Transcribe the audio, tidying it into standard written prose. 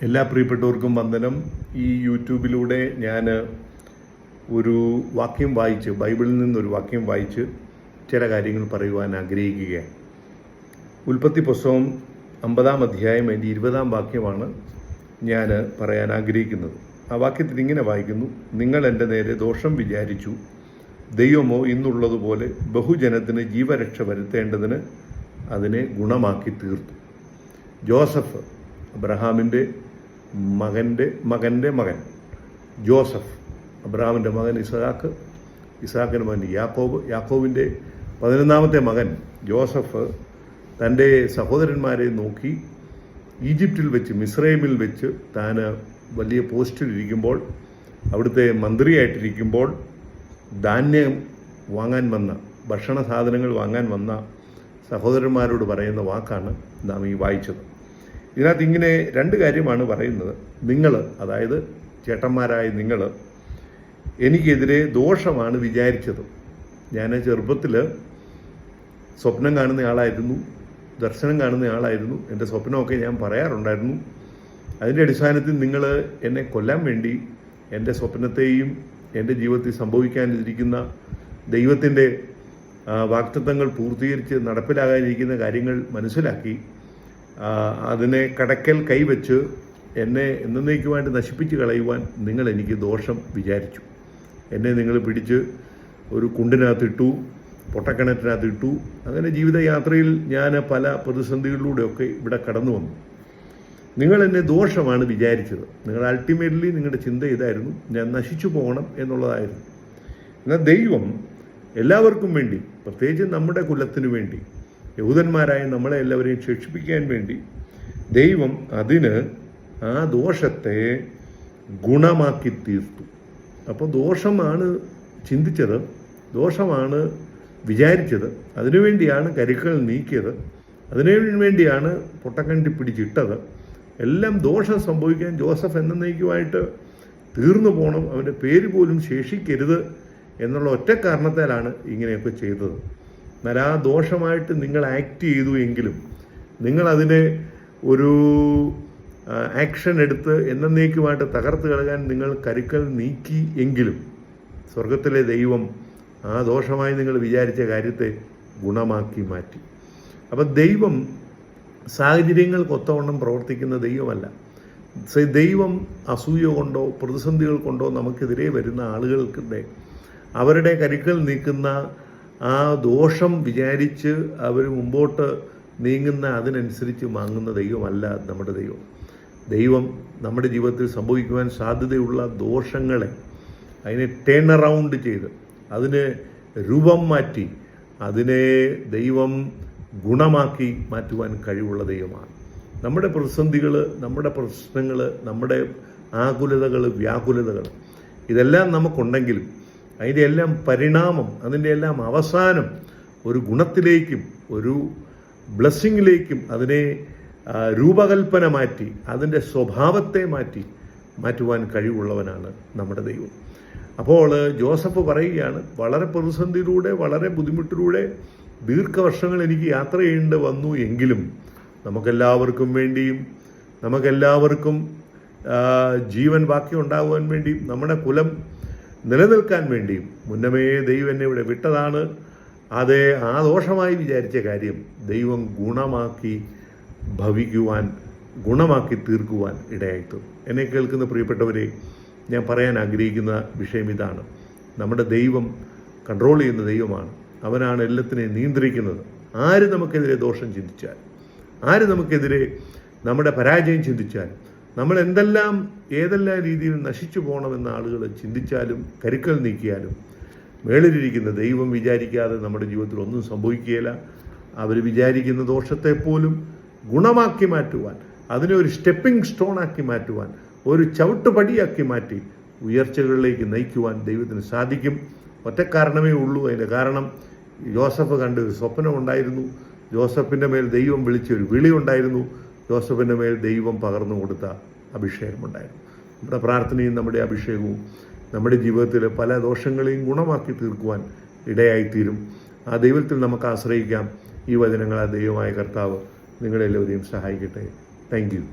എല്ലാ പ്രിയപ്പെട്ടവർക്കും വന്ദനം. ഈ യൂട്യൂബിലൂടെ ഞാൻ ഒരു വാക്യം വായിച്ച്, ബൈബിളിൽ നിന്നൊരു വാക്യം വായിച്ച് ചില കാര്യങ്ങൾ പറയുവാൻ ആഗ്രഹിക്കുകയാണ്. ഉൽപ്പത്തി പുസ്തകം 50-ാം അധ്യായം അതിൻ്റെ 20-ാം വാക്യമാണ് ഞാൻ പറയാൻ ആഗ്രഹിക്കുന്നത്. ആ വാക്യത്തിൽ ഇങ്ങനെ വായിക്കുന്നു: നിങ്ങൾ എൻ്റെ നേരെ ദോഷം വിചാരിച്ചു, ദൈവമോ ഇന്നുള്ളതുപോലെ ബഹുജനത്തിന് ജീവരക്ഷ വരുത്തേണ്ടതിന് അതിനെ ഗുണമാക്കി തീർത്തു. ജോസഫ്, അബ്രഹാമിൻ്റെ മകൻ്റെ മകൻ ജോസഫ്, അബ്രഹാമിൻ്റെ മകൻ ഇസഹാക്ക്, ഇസഹാക്കിൻ്റെ മകൻ യാക്കോബിൻ്റെ 11-ാമത്തെ മകൻ ജോസഫ് തൻ്റെ സഹോദരന്മാരെ നോക്കി ഈജിപ്തിൽ വെച്ച്, മിസ്രൈമിൽ വെച്ച് താൻ വലിയ പോസ്റ്റിലിരിക്കുമ്പോൾ, അവിടുത്തെ മന്ത്രിയായിട്ടിരിക്കുമ്പോൾ ധാന്യം വാങ്ങാൻ വന്ന, ഭക്ഷണ സാധനങ്ങൾ വാങ്ങാൻ വന്ന സഹോദരന്മാരോട് പറയുന്ന വാക്കാണ് നാം ഈ വായിച്ചത്. ഇതിനകത്ത് ഇങ്ങനെ രണ്ട് കാര്യമാണ് പറയുന്നത്. നിങ്ങൾ, അതായത് ചേട്ടന്മാരായ നിങ്ങൾ എനിക്കെതിരെ ദോഷമാണ് വിചാരിച്ചത്. ഞാൻ ചെറുപ്പത്തിൽ സ്വപ്നം കാണുന്ന ആളായിരുന്നു, ദർശനം കാണുന്ന ആളായിരുന്നു. എൻ്റെ സ്വപ്നമൊക്കെ ഞാൻ പറയാറുണ്ടായിരുന്നു. അതിൻ്റെ അടിസ്ഥാനത്തിൽ നിങ്ങൾ എന്നെ കൊല്ലാൻ വേണ്ടി എൻ്റെ സ്വപ്നത്തെയും എൻ്റെ ജീവിതത്തിൽ സംഭവിക്കാനിരിക്കുന്ന ദൈവത്തിൻ്റെ വാഗ്ദത്തങ്ങൾ പൂർത്തീകരിച്ച് നടപ്പിലാകാനിരിക്കുന്ന കാര്യങ്ങൾ മനസ്സിലാക്കി അതിനെ കടക്കൽ കൈവച്ച് എന്നെ എന്നേക്കുമായിട്ട് നശിപ്പിച്ച് കളയുവാൻ നിങ്ങൾ എനിക്ക് ദോഷം വിചാരിച്ചു. എന്നെ നിങ്ങൾ പിടിച്ച് ഒരു കുണ്ടിനകത്തിട്ടു, പൊട്ടക്കിണറ്റിനകത്തിട്ടു. അങ്ങനെ ജീവിതയാത്രയിൽ ഞാൻ പല പ്രതിസന്ധികളിലൂടെയൊക്കെ ഇവിടെ കടന്നു വന്നു. നിങ്ങൾ എന്നെ ദോഷമാണ് വിചാരിച്ചത്. നിങ്ങൾ അൾട്ടിമേറ്റ്ലി നിങ്ങളുടെ ചിന്ത ഇതായിരുന്നു, ഞാൻ നശിച്ചു പോകണം എന്നുള്ളതായിരുന്നു. എന്നാൽ ദൈവം എല്ലാവർക്കും വേണ്ടി, പ്രത്യേകിച്ച് നമ്മുടെ കുലത്തിനു വേണ്ടി, യഹൂദന്മാരായ നമ്മളെ എല്ലാവരെയും ശിക്ഷിപ്പിക്കാൻ വേണ്ടി ദൈവം അതിന് ആ ദോഷത്തെ ഗുണമാക്കി തീർത്തു. അപ്പോൾ ദോഷമാണ് ചിന്തിച്ചത്, ദോഷമാണ് വിചാരിച്ചത്, അതിനുവേണ്ടിയാണ് കരുക്കൾ നീക്കിയത്, അതിനു വേണ്ടിയാണ് പൊട്ടക്കണ്ടി പിടിച്ചിട്ടത്. എല്ലാം ദോഷം സംഭവിക്കാൻ ജോസഫ് എന്നേക്കുമായിട്ട് തീർന്നു പോകണം, അവൻ്റെ പേര് പോലും ശേഷിക്കരുത് എന്നുള്ള ഒറ്റ കാരണത്താലാണ് ഇങ്ങനെയൊക്കെ ചെയ്തത്. എന്നാൽ ആ ദോഷമായിട്ട് നിങ്ങൾ ആക്ട് ചെയ്തു എങ്കിലും, നിങ്ങളതിനെ ഒരു ആക്ഷൻ എടുത്ത് എന്നേക്കുമായിട്ട് തകർത്ത് കളയാൻ നിങ്ങൾ കരുക്കൾ നീക്കി എങ്കിലും സ്വർഗത്തിലെ ദൈവം ആ ദോഷമായി നിങ്ങൾ വിചാരിച്ച കാര്യത്തെ ഗുണമാക്കി മാറ്റി. അപ്പം ദൈവം സാഹചര്യങ്ങൾക്കൊത്തവണ്ണം പ്രവർത്തിക്കുന്ന ദൈവമല്ല. ദൈവം അസൂയ കൊണ്ടോ പ്രതിസന്ധികൾ കൊണ്ടോ നമുക്കെതിരെ വരുന്ന ആളുകൾക്കിടെ അവരുടെ കരുക്കൾ നീക്കുന്ന ആ ദോഷം വിചാരിച്ച് അവർ മുമ്പോട്ട് നീങ്ങുന്ന അതിനനുസരിച്ച് വാങ്ങുന്ന ദൈവമല്ല നമ്മുടെ ദൈവം. ദൈവം നമ്മുടെ ജീവിതത്തിൽ സംഭവിക്കുവാൻ സാധ്യതയുള്ള ദോഷങ്ങളെ അതിനെ ടേൺ അറൗണ്ട് ചെയ്ത്, അതിനെ രൂപം മാറ്റി, അതിനെ ദൈവം ഗുണമാക്കി മാറ്റുവാൻ കഴിവുള്ള ദൈവമാണ്. നമ്മുടെ പ്രതിസന്ധികൾ, നമ്മുടെ പ്രശ്നങ്ങൾ, നമ്മുടെ ആകുലതകൾ, വ്യാകുലതകൾ ഇതെല്ലാം നമുക്കുണ്ടെങ്കിലും അതിൻ്റെ എല്ലാം പരിണാമം, അതിൻ്റെ എല്ലാം അവസാനം ഒരു ഗുണത്തിലേക്കും ഒരു ബ്ലെസ്സിങ്ങിലേക്കും അതിനെ രൂപകൽപ്പന മാറ്റി, അതിൻ്റെ സ്വഭാവത്തെ മാറ്റുവാൻ കഴിവുള്ളവനാണ് നമ്മുടെ ദൈവം. അപ്പോൾ ജോസഫ് പറയുകയാണ്, വളരെ പ്രതിസന്ധിയിലൂടെ, വളരെ ബുദ്ധിമുട്ടിലൂടെ ദീർഘവർഷങ്ങൾ എനിക്ക് യാത്ര ചെയ്യേണ്ടി വന്നു എങ്കിലും നമുക്കെല്ലാവർക്കും വേണ്ടിയും, നമുക്കെല്ലാവർക്കും ജീവൻ ബാക്കി ഉണ്ടാകുവാൻ വേണ്ടിയും, നമ്മുടെ കുലം നിലനിൽക്കാൻ വേണ്ടിയും മുന്നമേ ദൈവം എന്നെ ഇവിടെ വിട്ടതാണ്. അതേ ആ ദോഷമായി വിചാരിച്ച കാര്യം ദൈവം ഗുണമാക്കി ഭവിക്കുവാൻ, ഗുണമാക്കി തീർക്കുവാൻ ഇടയായിത്തീർന്നു. എന്നെ കേൾക്കുന്ന പ്രിയപ്പെട്ടവരെ, ഞാൻ പറയാൻ ആഗ്രഹിക്കുന്ന വിഷയം ഇതാണ്. നമ്മുടെ ദൈവം കൺട്രോൾ ചെയ്യുന്ന ദൈവമാണ്. അവനാണ് എല്ലാത്തിനെയും നിയന്ത്രിക്കുന്നത്. ആര് നമുക്കെതിരെ ദോഷം ചിന്തിച്ചാൽ, ആര് നമുക്കെതിരെ നമ്മുടെ പരാജയം ചിന്തിച്ചാൽ, നമ്മൾ ഏതെല്ലാം രീതിയിൽ നശിച്ചു പോകണമെന്ന ആളുകൾ ചിന്തിച്ചാലും കരുക്കൾ നീക്കിയാലും മേളിലിരിക്കുന്ന ദൈവം വിചാരിക്കാതെ നമ്മുടെ ജീവിതത്തിൽ ഒന്നും സംഭവിക്കുകയില്ല. അവർ വിചാരിക്കുന്ന ദോഷത്തെപ്പോലും ഗുണമാക്കി മാറ്റുവാൻ, അതിനെ ഒരു സ്റ്റെപ്പിംഗ് സ്റ്റോണാക്കി മാറ്റുവാൻ, ഒരു ചവിട്ടുപടിയാക്കി മാറ്റി ഉയർച്ചകളിലേക്ക് നയിക്കുവാൻ ദൈവത്തിന് സാധിക്കും. ഒറ്റ കാരണമേ ഉള്ളൂ. അതിൻ്റെ കാരണം ജോസഫ് കണ്ട ഒരു സ്വപ്നമുണ്ടായിരുന്നു, ജോസഫിൻ്റെ മേൽ ദൈവം വിളിച്ചൊരു വിളി ഉണ്ടായിരുന്നു, ജോസഫിൻ്റെ മേൽ ദൈവം പകർന്നു കൊടുത്ത അഭിഷേകമുണ്ടായിരുന്നു. നമ്മുടെ പ്രാർത്ഥനയും നമ്മുടെ അഭിഷേകവും നമ്മുടെ ജീവിതത്തിൽ പല ദോഷങ്ങളെയും ഗുണമാക്കി തീർക്കുവാൻ ഇടയായിത്തീരും. ആ ദൈവത്തിൽ നമുക്ക് ആശ്രയിക്കാം. ഈ വചനങ്ങൾ ആ ദൈവമായ കർത്താവ് നിങ്ങളെല്ലാവരെയും സഹായിക്കട്ടെ. Thank you.